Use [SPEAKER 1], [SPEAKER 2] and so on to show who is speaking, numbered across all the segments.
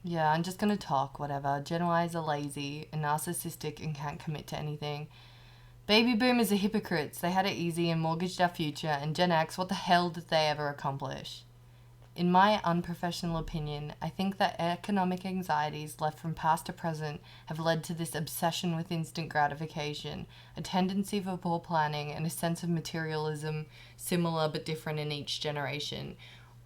[SPEAKER 1] Yeah, I'm just gonna talk, whatever. Gen Ys are lazy and narcissistic and can't commit to anything. Baby boomers are hypocrites. They had it easy and mortgaged our future. And Gen X, what the hell did they ever accomplish? In my unprofessional opinion, I think that economic anxieties left from past to present have led to this obsession with instant gratification, a tendency for poor planning, and a sense of materialism similar but different in each generation,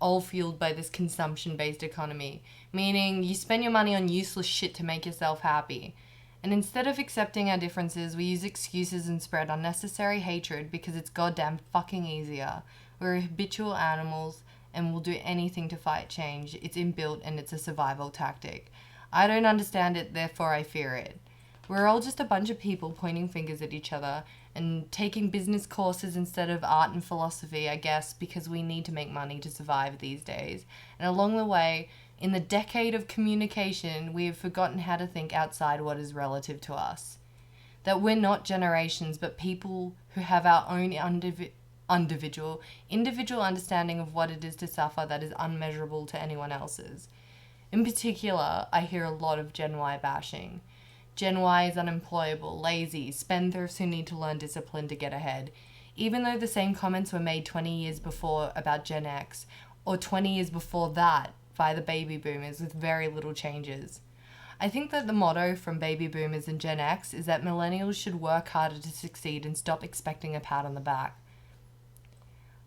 [SPEAKER 1] all fueled by this consumption based economy, meaning you spend your money on useless shit to make yourself happy. And instead of accepting our differences, we use excuses and spread unnecessary hatred because it's goddamn fucking easier. We're habitual animals and will do anything to fight change. It's inbuilt and it's a survival tactic. I don't understand it, therefore I fear it. We're all just a bunch of people pointing fingers at each other and taking business courses instead of art and philosophy, I guess, because we need to make money to survive these days. And along the way, in the decade of communication, we have forgotten how to think outside what is relative to us. That we're not generations, but people who have our own individual understanding of what it is to suffer that is unmeasurable to anyone else's. In particular, I hear a lot of Gen Y bashing. Gen Y is unemployable, lazy, spendthrifts who need to learn discipline to get ahead. Even though the same comments were made 20 years before about Gen X, or 20 years before that by the baby boomers with very little changes. I think that the motto from baby boomers and Gen X is that millennials should work harder to succeed and stop expecting a pat on the back.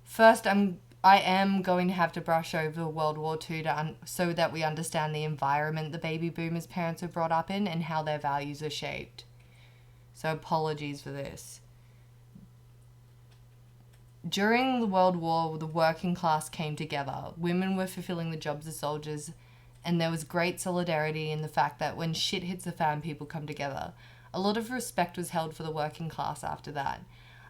[SPEAKER 1] First, I am going to have to brush over World War II so that we understand the environment the baby boomers' parents were brought up in and how their values are shaped. So apologies for this. During the World War, the working class came together. Women were fulfilling the jobs of soldiers, and there was great solidarity in the fact that when shit hits the fan, people come together. A lot of respect was held for the working class after that.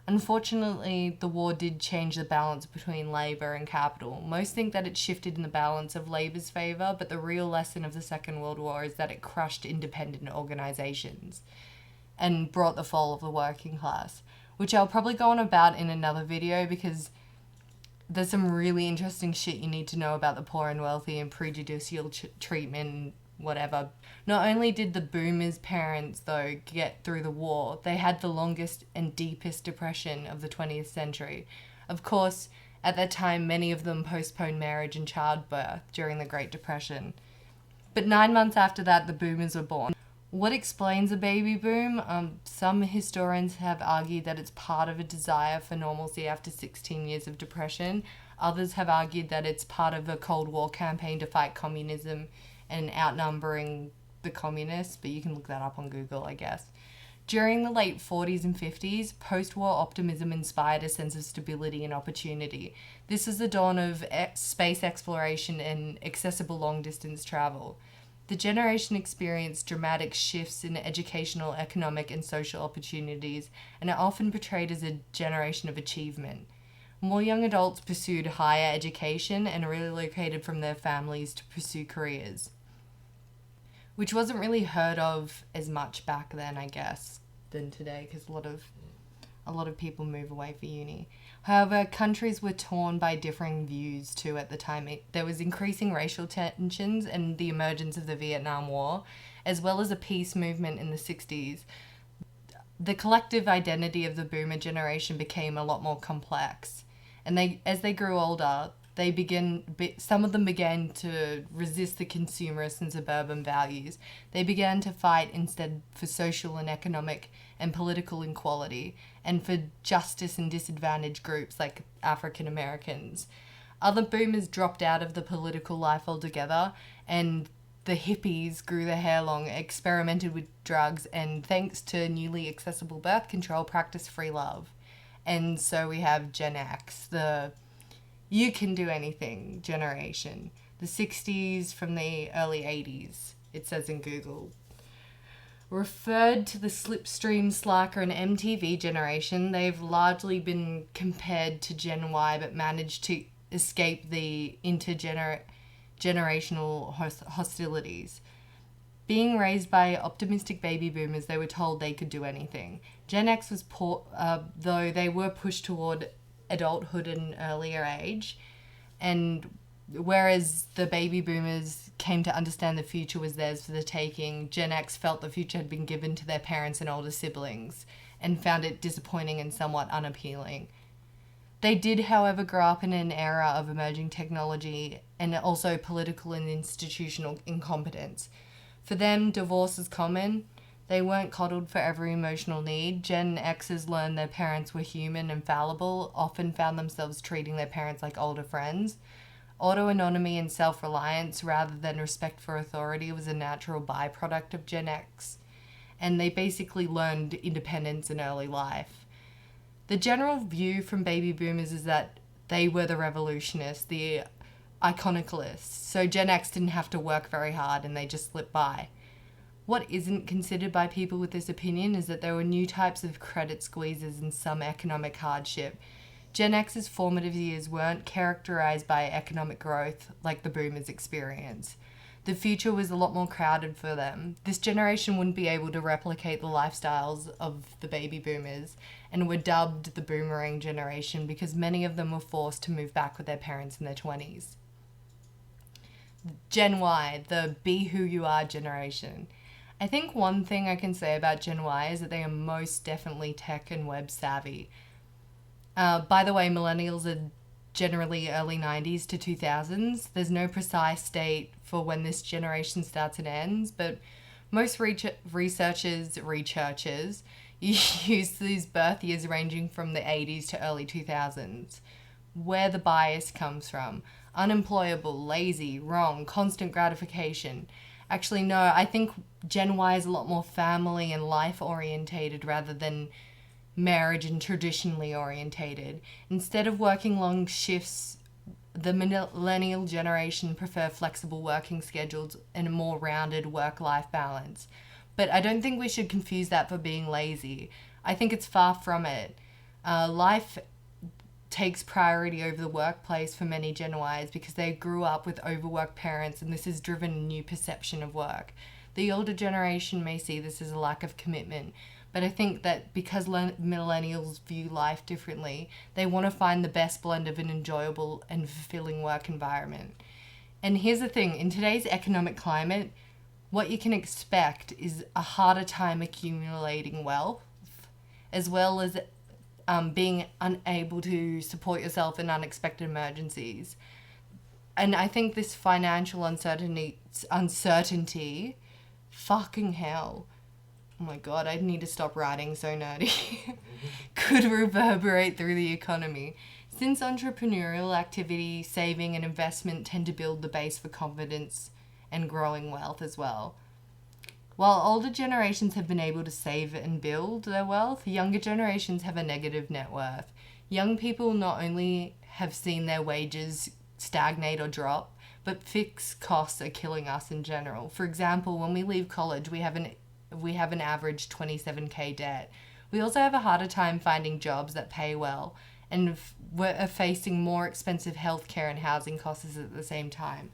[SPEAKER 1] Unfortunately, the war did change the balance between labour and capital. Most think that it shifted in the balance of labour's favour, but the real lesson of the Second World War is that it crushed independent organisations and brought the fall of the working class, which I'll probably go on about in another video because there's some really interesting shit you need to know about the poor and wealthy and prejudicial treatment, whatever. Not only did the boomers' parents, though, get through the war, they had the longest and deepest depression of the 20th century. Of course, at that time, many of them postponed marriage and childbirth during the Great Depression. But 9 months after that, the boomers were born. What explains the baby boom? Some historians have argued that it's part of a desire for normalcy after 16 years of depression. Others have argued that it's part of a Cold War campaign to fight communism and outnumbering the communists, but you can look that up on Google, I guess. During the late 40s and 50s, post-war optimism inspired a sense of stability and opportunity. This was the dawn of space exploration and accessible long-distance travel. The generation experienced dramatic shifts in educational, economic, and social opportunities, and are often portrayed as a generation of achievement. More young adults pursued higher education and relocated from their families to pursue careers, which wasn't really heard of as much back then, I guess, than today, because a lot of people move away for uni. However, countries were torn by differing views too at the time. There was increasing racial tensions and the emergence of the Vietnam War, as well as a peace movement in the 60s. The collective identity of the boomer generation became a lot more complex. And as they grew older, some of them began to resist the consumerist and suburban values. They began to fight instead for social and economic and political equality and for justice in disadvantaged groups like African Americans. Other boomers dropped out of the political life altogether, and the hippies grew their hair long, experimented with drugs, and thanks to newly accessible birth control, practiced free love. And so we have Gen X, the you can do anything generation. The 60s from the early 80s, it says in Google. Referred to the Slipstream, Slacker, and MTV generation, they've largely been compared to Gen Y but managed to escape the intergenerational hostilities. Being raised by optimistic baby boomers, they were told they could do anything. Gen X was poor, though they were pushed toward adulthood at an earlier age, and Whereas the baby boomers came to understand the future was theirs for the taking, Gen X felt the future had been given to their parents and older siblings and found it disappointing and somewhat unappealing. They did, however, grow up in an era of emerging technology and also political and institutional incompetence. For them, divorce is common. They weren't coddled for every emotional need. Gen Xers learned their parents were human and fallible, often found themselves treating their parents like older friends. Autonomy and self-reliance rather than respect for authority was a natural byproduct of Gen X, and they basically learned independence in early life. The general view from baby boomers is that they were the revolutionists, the iconoclasts, so Gen X didn't have to work very hard and they just slipped by. What isn't considered by people with this opinion is that there were new types of credit squeezes and some economic hardship. Gen X's formative years weren't characterized by economic growth like the boomers' experience. The future was a lot more crowded for them. This generation wouldn't be able to replicate the lifestyles of the baby boomers and were dubbed the boomerang generation because many of them were forced to move back with their parents in their 20s. Gen Y, the be who you are generation. I think one thing I can say about Gen Y is that they are most definitely tech and web savvy. By the way, millennials are generally early 90s to 2000s. There's no precise date for when this generation starts and ends, but most researchers use these birth years ranging from the 80s to early 2000s. Where the bias comes from. Unemployable, lazy, wrong, constant gratification. Actually, no, I think Gen Y is a lot more family and life orientated rather than marriage and traditionally orientated. Instead of working long shifts, the millennial generation prefer flexible working schedules and a more rounded work-life balance. But I don't think we should confuse that for being lazy. I think it's far from it. Life takes priority over the workplace for many Gen Ys because they grew up with overworked parents, and this has driven a new perception of work. The older generation may see this as a lack of commitment, but I think that because millennials view life differently, they want to find the best blend of an enjoyable and fulfilling work environment. And here's the thing, in today's economic climate, what you can expect is a harder time accumulating wealth, as well as being unable to support yourself in unexpected emergencies. And I think this financial uncertainty, fucking hell, oh my god, I need to stop writing so nerdy, could reverberate through the economy. Since entrepreneurial activity, saving and investment tend to build the base for confidence and growing wealth as well. While older generations have been able to save and build their wealth, younger generations have a negative net worth. Young people not only have seen their wages stagnate or drop, but fixed costs are killing us in general. For example, when we leave college, we have an average 27k debt. We also have a harder time finding jobs that pay well, and we're facing more expensive healthcare and housing costs at the same time.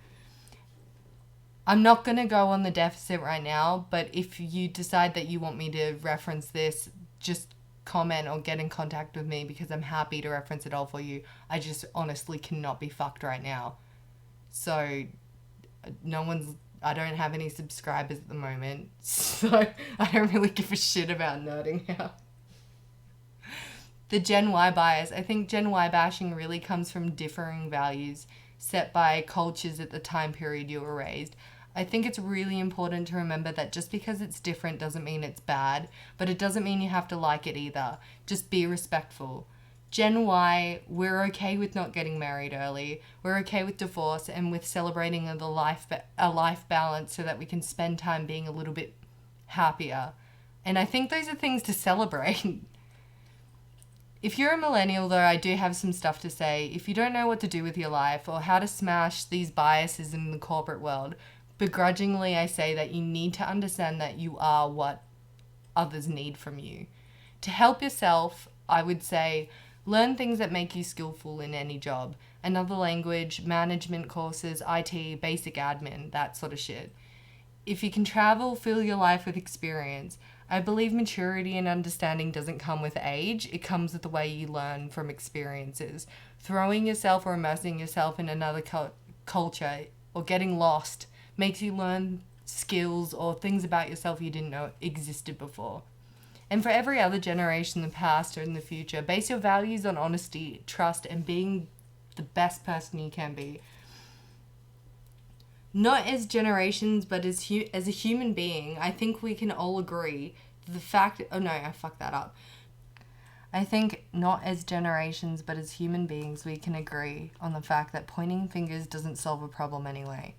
[SPEAKER 1] I'm not going to go on the deficit right now, but if you decide that you want me to reference this, just comment or get in contact with me because I'm happy to reference it all for you. I just honestly cannot be fucked right now. So, I don't have any subscribers at the moment, so I don't really give a shit about nerding out. The Gen Y bias. I think Gen Y bashing really comes from differing values set by cultures at the time period you were raised. I think it's really important to remember that just because it's different doesn't mean it's bad, but it doesn't mean you have to like it either. Just be respectful. Gen Y, we're okay with not getting married early. We're okay with divorce and with celebrating a life balance so that we can spend time being a little bit happier. And I think those are things to celebrate. If you're a millennial, though, I do have some stuff to say. If you don't know what to do with your life or how to smash these biases in the corporate world, begrudgingly I say that you need to understand that you are what others need from you. To help yourself, I would say, learn things that make you skillful in any job. Another language, management courses, IT, basic admin, that sort of shit. If you can travel, fill your life with experience. I believe maturity and understanding doesn't come with age. It comes with the way you learn from experiences. Throwing yourself or immersing yourself in another culture or getting lost makes you learn skills or things about yourself you didn't know existed before. And for every other generation in the past or in the future, base your values on honesty, trust, and being the best person you can be. Not as generations, but as a human being, I think we can all agree the fact... Oh no, I fucked that up. I think not as generations, but as human beings, we can agree on the fact that pointing fingers doesn't solve a problem anyway.